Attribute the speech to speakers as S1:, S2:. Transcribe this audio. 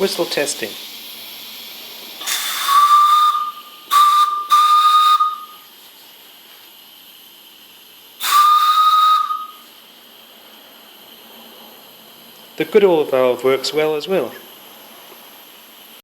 S1: Whistle testing. The good oil valve works well as well.